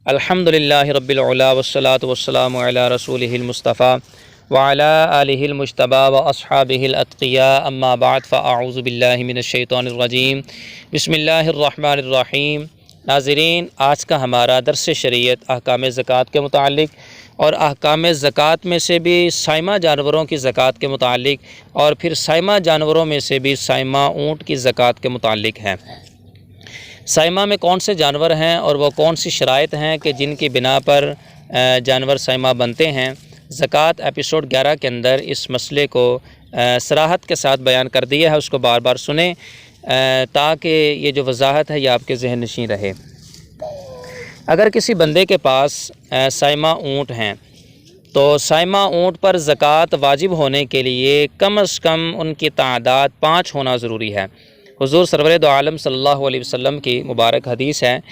अल्हम्दुलिल्लाहि रब्बिल उला वस्सलातु वस्सलामु अला रसूलिहिल मुस्तफ़ा व अला आलिहिल मुज्तबा व अस्हाबिहिल अत्क़िया अम्मा बाद फ़अऊज़ु बिल्लाहि मिनश शैतानिर रजीम बिस्मिल्लाहिर रहमानिर रहीम। नाज़रीन, आज का हमारा दर्स शरीयत अहकाम ज़कात के मुतालिक और अहकाम ज़कात में से भी साइमा जानवरों की ज़कात के मुतालिक और फिर साइमा जानवरों में से भी साइमा ऊँट की ज़कात के मुतालिक है। साइमा में कौन से जानवर हैं और वो कौन सी शराइत हैं कि जिनकी बिना पर जानवर साइमा बनते हैं। ज़कात एपिसोड 11 के अंदर इस मसले को सराहत के साथ बयान कर दिया है, उसको बार बार सुने ताकि ये जो वजाहत है ये आपके जहन नशीं रहे। अगर किसी बंदे के पास साइमा ऊँट हैं तो साइमा ऊँट पर ज़कात वाजिब होने के लिए कम अज़ कम उनकी तादाद 5 होना ज़रूरी है। हुज़ूर सरवर दो आलम सल्लल्लाहु अलैहि वसल्लम की मुबारक हदीस है,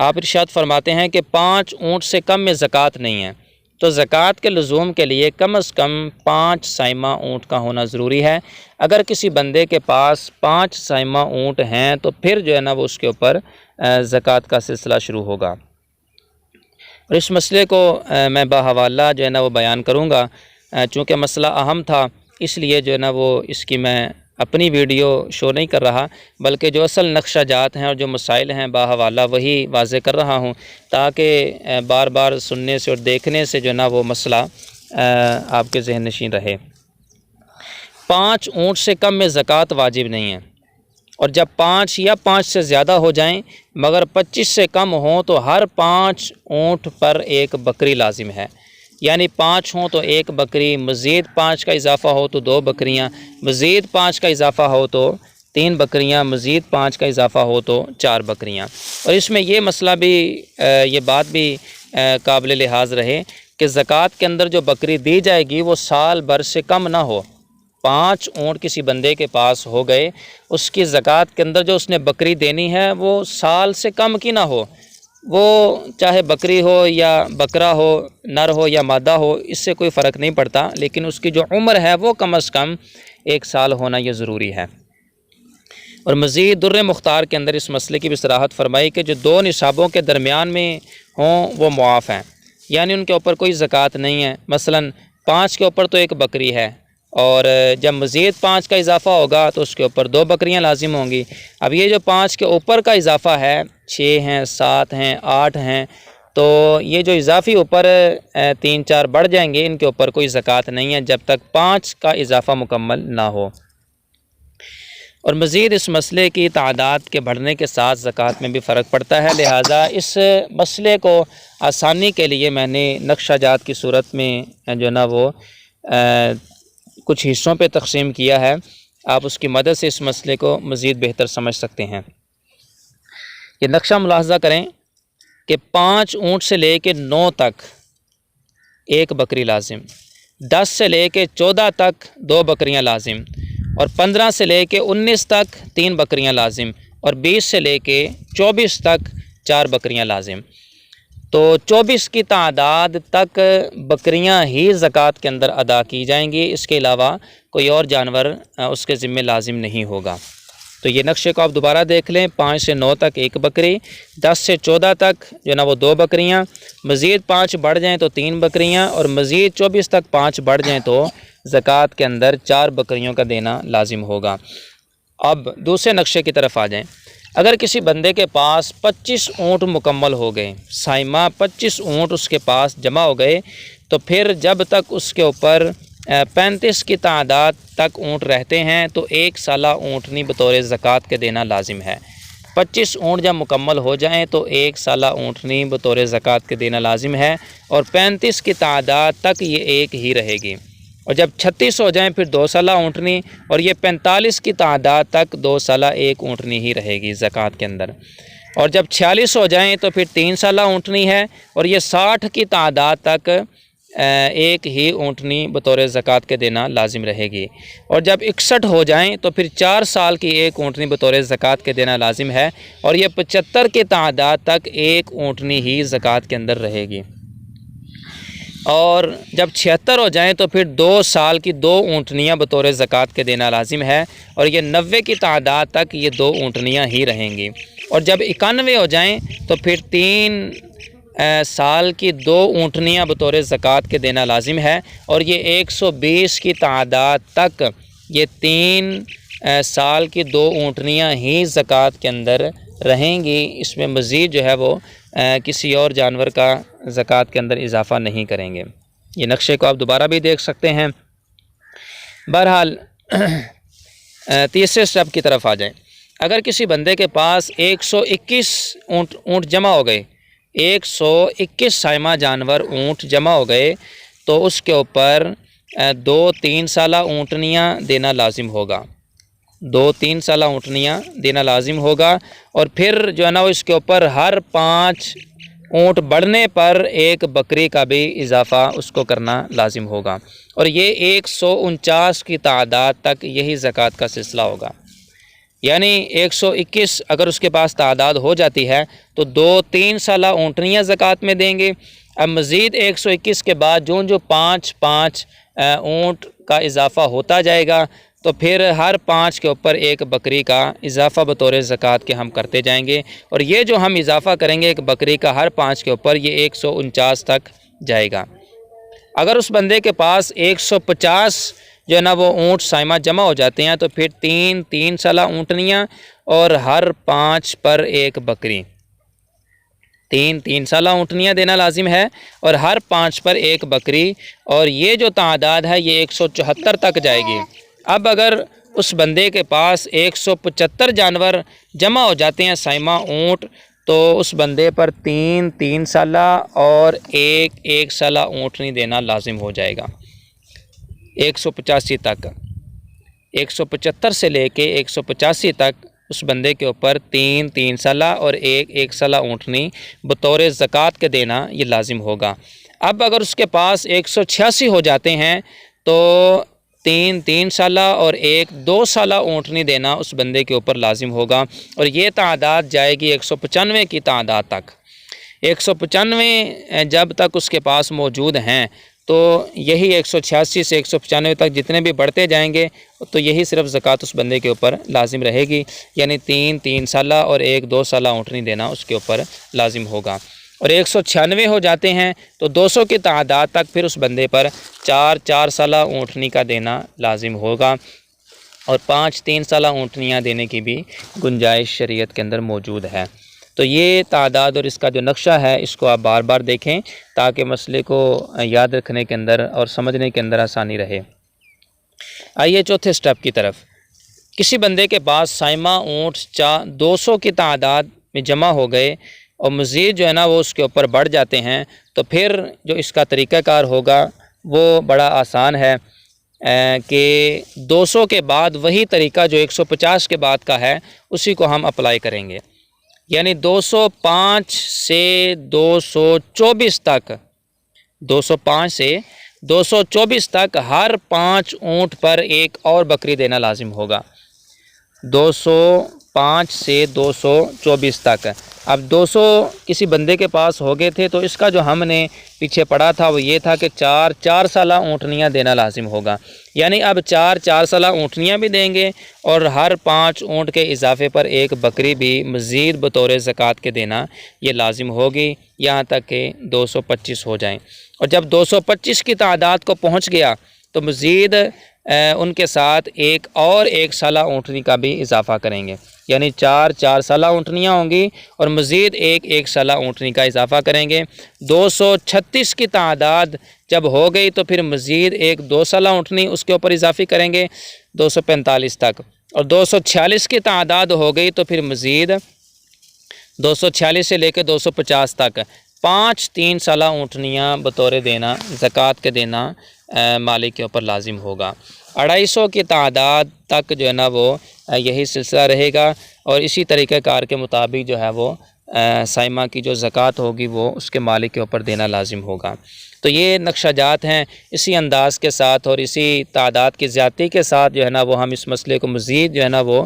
आप इरशाद फरमाते हैं कि 5 ऊँट से कम में ज़कात नहीं है। तो ज़कात के लज़ूम के लिए कम अज़ कम 5 साइमा ऊँट का होना ज़रूरी है। अगर किसी बंदे के पास 5 साइमा ऊँट हैं तो फिर जो है ना वो उसके ऊपर ज़कात का सिलसिला शुरू होगा। और इस मसले को मैं बाहवाला जो है ना वो बयान करूँगा। चूँकि मसला अहम था इसलिए जो है ना वो इसकी मैं अपनी वीडियो शो नहीं कर रहा, बल्कि जो असल नक्शा जात हैं और जो मसाइल हैं बाहवाला वही वाज़े कर रहा हूँ, ताकि बार बार सुनने से और देखने से जो ना वो मसला आपके जहन नशीं रहे। 5 ऊँट से कम में ज़कात वाजिब नहीं है, और जब 5 या 5 से ज़्यादा हो जाएं मगर 25 से कम हों तो हर 5 ऊँट पर एक बकरी लाजिम है। यानी 5 हों तो एक बकरी, मज़ीद 5 का इजाफ़ा हो तो 2 बकरियां, मज़ीद 5 का इजाफ़ा हो तो 3 बकरियां, मज़ीद 5 का इजाफ़ा हो तो 4 बकरियां। और इसमें ये मसला भी ये बात भी काबिल लिहाज रहे कि ज़कात के अंदर जो बकरी दी जाएगी वो साल भर से कम ना हो। 5 ऊँट किसी बंदे के पास हो गए, उसकी ज़कात के अंदर जो उसने बकरी देनी है वो साल से कम की ना हो। वो चाहे बकरी हो या बकरा हो, नर हो या मादा हो, इससे कोई फ़र्क नहीं पड़ता, लेकिन उसकी जो उम्र है वो कम अज़ कम 1 साल होना ये ज़रूरी है। और मज़ीद दुर्र मुख्तार के अंदर इस मसले की भी सराहत फरमाई कि जो 2 निसाबों के दरमियान में हों वो मुआफ़ हैं, यानी उनके ऊपर कोई ज़कात नहीं है। मसलन 5 के ऊपर तो एक बकरी है, और जब मज़ीद 5 का इजाफ़ा होगा तो उसके ऊपर 2 बकरियां लाजिम होंगी। अब ये जो 5 के ऊपर का इजाफ़ा है, 6 हैं, 7 हैं, 8 हैं, तो ये जो इजाफ़ी ऊपर 3-4 बढ़ जाएंगे, इनके ऊपर कोई ज़कात नहीं है जब तक 5 का इजाफ़ा मुकम्मल ना हो। और मज़ीद इस मसले की तादाद के बढ़ने के साथ ज़कात में भी फ़र्क पड़ता है, लिहाजा इस मसले को आसानी के लिए मैंने नक्शा जात की सूरत में जो ना वो कुछ हिस्सों पे तकसीम किया है। आप उसकी मदद से इस मसले को मज़ीद बेहतर समझ सकते हैं। ये नक्शा मुलाहज़ा करें कि 5 ऊँट से ले कर 9 तक एक बकरी लाजिम, 10 से ले कर 14 तक 2 बकरियां लाजिम, और 15 से ले कर 19 तक 3 बकरियां लाजिम, और 20 से ले कर 24 तक 4 बकरियां लाजिम। तो 24 की तादाद तक बकरियां ही ज़कात के अंदर अदा की जाएंगी, इसके अलावा कोई और जानवर उसके ज़िम्मे लाजिम नहीं होगा। तो ये नक्शे को आप दोबारा देख लें। 5 से 9 तक एक बकरी, 10 से 14 तक जो ना वो 2 बकरियां, मज़ीद 5 बढ़ जाएँ तो 3 बकरियां, और मज़ीद 24 तक 5 बढ़ जाएँ तो ज़कात के अंदर 4 बकरियों का देना लाजिम होगा। अब दूसरे नक्शे की तरफ आ जाएँ। अगर किसी बंदे के पास 25 ऊँट मुकम्मल हो गए, साइमा 25 ऊँट उसके पास जमा हो गए, तो फिर जब तक उसके ऊपर 35 की तादाद तक ऊँट रहते हैं तो 1 साला ऊँटनी बतौर ज़कात के देना लाजिम है। 25 ऊँट जब मुकम्मल हो जाएं तो 1 साला ऊँटनी बतौर ज़कात के देना लाजिम है, और 35 की तादाद तक ये एक ही रहेगी। और जब 36 हो जाएं फिर 2 साला ऊँटनी, और ये 45 की तादाद तक 2 साला एक ऊँटनी ही रहेगी ज़कात के अंदर। और जब 46 हो जाएं तो फिर 3 साला ऊँटनी है, और ये 60 की तादाद तक एक ही ऊँटनी बतौर ज़कात के देना लाजिम रहेगी। और जब 61 हो जाएं तो फिर 4 साल की एक ऊँटनी बतौर ज़कात के देना लाजिम है, और ये 75 की तादाद तक एक ऊँटनी ही ज़कात के अंदर रहेगी। और जब 76 हो जाएं तो फिर 2 साल की 2 ऊँटनियाँ बतौर ज़कात के देना लाजिम है, और ये 90 की तादाद तक ये 2 ऊँटनियाँ ही रहेंगी। और जब 91 हो जाएं तो फिर 3 साल की 2 ऊँटनियाँ बतौर ज़कात के देना लाजिम है, और ये 120 की तादाद तक ये 3 साल की 2 ऊँटनियाँ ही ज़कात के अंदर रहेंगी। इसमें मज़ीद जो है वो किसी और जानवर का ज़कात के अंदर इजाफ़ा नहीं करेंगे। ये नक्शे को आप दोबारा भी देख सकते हैं। बहरहाल तीसरे स्टेप की तरफ आ जाएं। अगर किसी बंदे के पास 121 ऊँट जमा हो गए, 121 साइमा जानवर ऊँट जमा हो गए, तो उसके ऊपर 2-3 साला ऊँटनियाँ देना लाजिम होगा। 2-3 साला ऊँटनियाँ देना लाजिम होगा। और फिर जो है ना वो इसके ऊपर हर 5 ऊँट बढ़ने पर एक बकरी का भी इजाफ़ा उसको करना लाजिम होगा। और ये 149 की तादाद तक यही ज़कात का सिलसिला होगा। यानी 121 अगर उसके पास तादाद हो जाती है तो 2-3 साला ऊँटनियाँ ज़कात में देंगे। अब मज़ीद 121 के बाद जो 5-5 ऊँट का इजाफ़ा होता जाएगा, तो फिर हर 5 के ऊपर एक बकरी का इजाफ़ा बतौर ज़कात के हम करते जाएंगे। और ये जो हम इजाफ़ा करेंगे एक बकरी का हर 5 के ऊपर, ये 149 तक जाएगा। अगर उस बंदे के पास 150 जो है ना वो ऊँट साइमा जमा हो जाते हैं, तो फिर 3 साला ऊँटनियाँ और हर 5 पर एक बकरी, 3 साला ऊँटनियाँ देना लाजिम है और हर 5 पर एक बकरी। और ये जो तादाद है ये 174 तक जाएगी। अब अगर उस बंदे के पास 175 जानवर जमा हो जाते हैं साइमा ऊँट, तो उस बंदे पर 3 साला और 1 साला ऊँटनी देना लाजिम हो जाएगा। 185 तक, 175 से लेके 185 तक उस बंदे के ऊपर 3 साला और 1 साला ऊँटनी बतौर ज़कात के देना ये लाजिम होगा। अब अगर उसके पास 186 हो जाते हैं तो 3 साला और 2 साला ऊँटनी देना उस बंदे के ऊपर लाजिम होगा। और ये तादाद जाएगी 195 की तादाद तक। 195 जब तक उसके पास मौजूद हैं, तो यही 186 से 195 तक जितने भी बढ़ते जाएंगे, तो यही सिर्फ ज़कात उस बंदे के ऊपर लाजिम रहेगी। यानी 3 साला और 2 साला ऊँटनी देना उसके ऊपर लाजिम होगा। और 196 हो जाते हैं तो 200 की तादाद तक फिर उस बंदे पर 4 साला ऊँटनी का देना लाजिम होगा। और 3 साला ऊँटनियाँ देने की भी गुंजाइश शरीयत के अंदर मौजूद है। तो ये तादाद और इसका जो नक्शा है इसको आप बार बार देखें ताकि मसले को याद रखने के अंदर और समझने के अंदर आसानी रहे। आइए चौथे स्टेप की तरफ। किसी बंदे के पास साइमा ऊँट 200 की तादाद में जमा हो गए और मज़ीद जो है ना वो उसके ऊपर बढ़ जाते हैं, तो फिर जो इसका तरीक़ाकार होगा वो बड़ा आसान है कि 200 के बाद वही तरीका जो 150 के बाद का है उसी को हम अप्लाई करेंगे। यानी 205 से 224 तक, 205 से 224 तक हर 5 ऊँट पर एक और बकरी देना लाजिम होगा। 205 से 224 तक। अब 200 किसी बंदे के पास हो गए थे, तो इसका जो हमने पीछे पढ़ा था वो ये था कि 4 साला ऊँटनियाँ देना लाजिम होगा। यानी अब 4 साला ऊँटनियाँ भी देंगे और हर 5 ऊँट के इजाफे पर एक बकरी भी मज़ीद बतौर ज़कात के देना ये लाजिम होगी, यहाँ तक कि 225 हो जाएं। और जब 225 की तादाद को पहुँच गया तो मज़ीद उनके साथ एक साला ऊँटनी का भी इजाफ़ा करेंगे। यानी 4 साला ऊँटनियाँ होंगी और मज़ीद एक साला ऊँटनी का इजाफ़ा करेंगे। 236 की तादाद जब हो गई तो फिर मज़ीद 2 साला ऊँटनी उसके ऊपर इजाफ़ी करेंगे 245 तक। और 246 की तादाद हो गई तो फिर मज़ीद 246 से लेकर 250 तक 3 साला ऊँटनियाँ बतौर देना ज़कात के देना मालिक के ऊपर लाजिम होगा। 250 की तादाद तक जो है ना वो यही सिलसिला रहेगा। और इसी तरीक़ाकार के मुताबिक जो है वो साइमा की जो ज़कात होगी वो उसके मालिक के ऊपर देना लाजिम होगा। तो ये नक्शाजात हैं। इसी अंदाज़ के साथ और इसी तादाद की ज़्यादती के साथ जो है ना वो हम इस मसले को मज़ीद जो है ना वो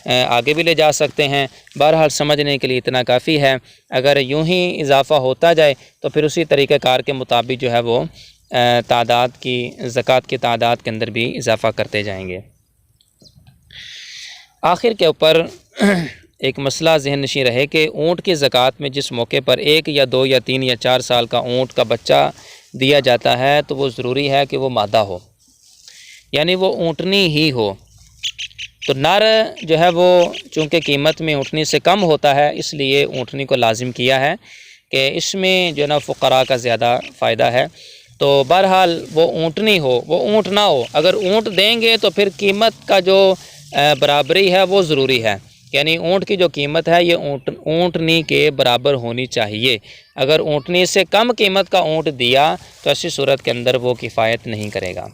आगे भी ले जा सकते हैं। बहरहाल समझने के लिए इतना काफ़ी है। अगर यूँ ही इजाफ़ा होता जाए तो फिर उसी तरीक़ाकार के मुताबिक जो है वो तादाद की ज़कात की तादाद के अंदर भी इजाफ़ा करते जाएंगे। आखिर के ऊपर एक मसला जहन नशीं रहे कि ऊँट की ज़कात में जिस मौके पर 1 या 2 या 3 या 4 साल का ऊँट का बच्चा दिया जाता है तो वो ज़रूरी है कि वो मादा हो, यानी वो ऊँटनी ही हो। तो नर जो है वो चूँकि कीमत में ऊँटनी से कम होता है, इसलिए ऊँटनी को लाजिम किया है कि इसमें जो है ना फ़ुक़रा का ज़्यादा फ़ायदा है। तो बहरहाल वो ऊँटनी हो, वो ऊँट ना हो। अगर ऊँट देंगे तो फिर कीमत का जो बराबरी है वो ज़रूरी है, यानी ऊँट की जो कीमत है ये ऊँटनी के बराबर होनी चाहिए। अगर ऊँटनी से कम कीमत का ऊँट दिया तो ऐसी सूरत के अंदर वो किफ़ायत नहीं करेगा।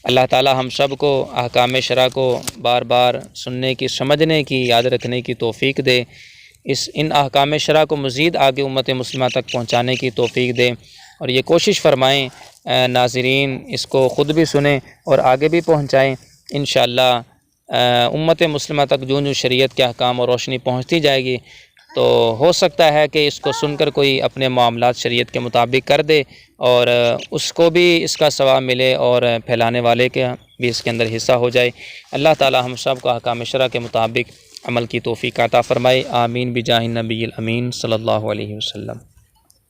अल्लाह ताला हम सब को अहकाम शरा को बार बार सुनने की, समझने की, याद रखने की तौफ़ीक दे। इन अहकाम शरा को मज़ीद आगे उम्मत मुस्लिमा तक पहुँचाने की तौफ़ीक दे और ये कोशिश फ़रमाएँ नाज़रीन इसको ख़ुद भी सुने और आगे भी पहुँचाएँ। इंशाअल्लाह उम्मत मुस्लिमा तक जो शरीयत के अहकाम और रोशनी पहुँचती जाएगी तो हो सकता है कि इसको सुनकर कोई अपने मामलात शरीयत के मुताबिक कर दे और उसको भी इसका सवाब मिले और फैलाने वाले के भी इसके अंदर हिस्सा हो जाए। अल्लाह ताला हम सब को अहकाम शरा के मुताबिक अमल की तौफ़ीक़ अता फ़रमाए। आमीन बिजाहि नबील अमीन सल्लल्लाहु अलैहि वसल्लम।